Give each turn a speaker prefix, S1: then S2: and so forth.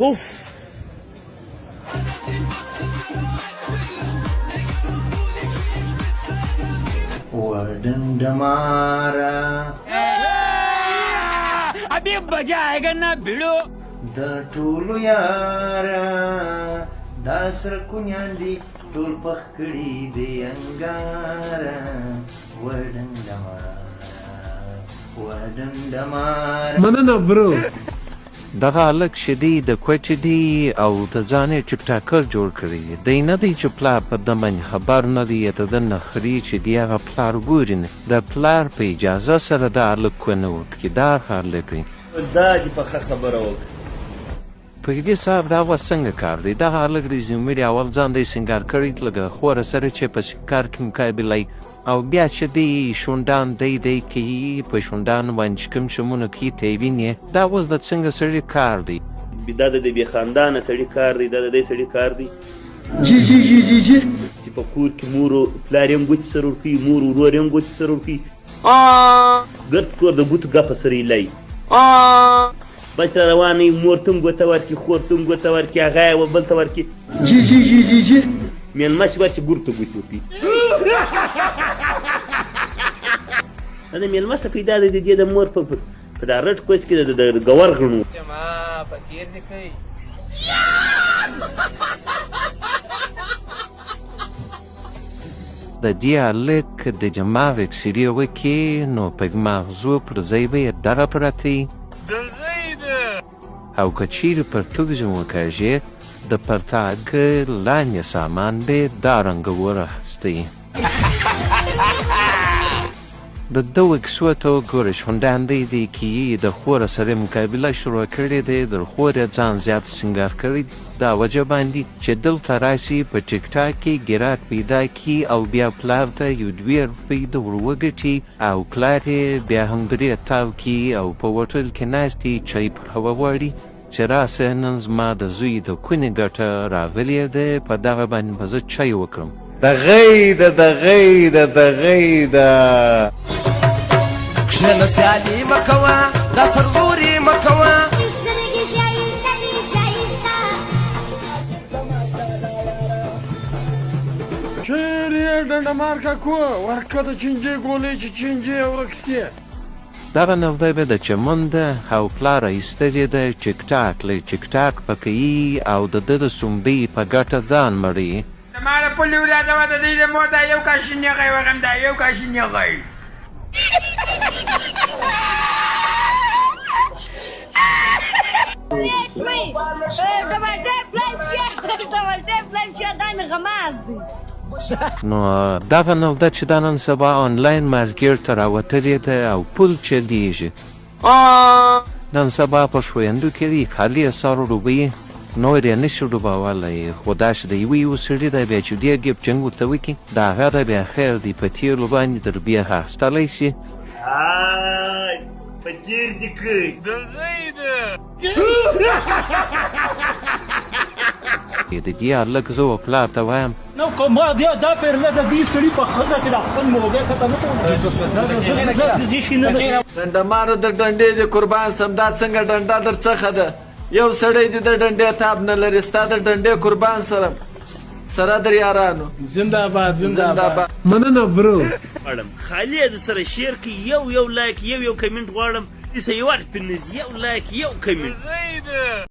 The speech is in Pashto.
S1: اوف
S2: ودندمارا
S3: अभी मजा आएगा ना भिड़ो
S2: د ټولو یارا دا سرکونیان دي ټول پخ کړي دي انګارا ودندمارا
S4: مننه برو.
S5: دغه هلک چې دی د کویټې دی او د ځان یې ټیک ټاکر جوړ کړی دی نه دی چې پلار په ده باندې خبر نه دی یا د ده نه خري چې دی هغه پلار ګوري نه د پلار په اجازه سره دا هلک ونه وکړي دا هلک وي
S1: دا دې په ښه خبره وکړه
S5: پرېږدي صاحب دا اوس څنګه کار دی دغه هلک ریزیومي دی اول ځان دی سینګار کړی لږه خوره سره چې په کار کې مقابله او بیا چې دی شونډان دی کوي په شونډانو باندې چې کوم شمونه کوي ته یې وینې دا اوس د څنګه سړي کار دی
S1: دا د بې خاندانه سړي کار دی دا د دې سړي کار دی چې په کور کې مور او پلار یې هم ګوتې سره ورکوي مور ورور یې هم ګوتې سره ورکوي ګرد کور د ګوتو ګپه سره یې لایي بس را روان وي مور ته هم ګوته ورکړي خور ته هم ګوته ورکړي هغه یې بل ته ورکړي مېلمه چې ورشي ګور ته ګوتې ورکوي دا د مېلمه څه پیدا دی د دې د مور په دا رټ کوچ کې د ګور غڼو
S5: د دې هلک د دماغ اکسرې وکړي نو په ماغزو پر ځای به یې دغه پرته او که چیرې پرتوګ ځم وکاږې د پرتاګ لاندې سامان به دا رنګه ورخستی د دو کیسو ته وګوره شونډان دی که یې د خوره سره مقابله شروع کړې دی د خور یې ځان زیات سینګار کړی دا وجه باندې چې دلته راشي په ټیک ټاک کې ګیرات پیدا کړي او بیا پلار ته یو 2 روپۍ د ور وګټي او پلار یې بیا هم درې تاو کړي او په هوټل کې ناست دي چای پر هوا غواړي چې راسه نن زما د زوی د کونې ګټه راغلې ده په دغه باندې به زه چای وکړم
S6: د غیده کښېنه سیالي مه کوه دا سرزوري مه کوه
S4: چیرې یې ډنډمار کاکو ورکه د چینجې ګولې چې چینجې ورک سي
S5: دغه نوده به د چمن ده او پلار ایستلې ده ټیک ټاک له ټیک ټاک په کوي او د ده د سومبۍ په ګټه ځان مړي
S3: زما د پلي ولاده وه د دوی د مور دا یو کاشي نیغی وغم دا یو کاشي نیغی
S5: نو دغه نوده چې دا نن سبا آنلاین مارکیټ ته راوتلې ده او پول چلیږي نن سبا په شویندو کې دي خالي اسعارو ډوبوي نور یې نشي ډوبولی خو دا چې د یو سړي دی بیا چې ډېر ګپ جنګ ورته وکړي د هغه دی بیا خیر دی په تیلو باندې در بیا اخیستلی شي
S1: په تیر دې کوي
S3: د غیده
S5: د دې هلک زه و پلار ته وایم
S7: نو که ما بیا دا پیرله د دې سړي په ښځه کې د خپل موږی کته نه کوم
S6: ډنډماره د ډنډې دې قربان سم دا څنګه ډنډه در څخه ده یو سړی دې د ډنډې تاب نه لري ستا د ډنډې قربان سره در یارانو
S4: زنده‌باد
S6: مننه برو
S1: غواړم خالي د سره شیر کې یو لایک یو کمنټ غواړم یو لایک یو کمنټ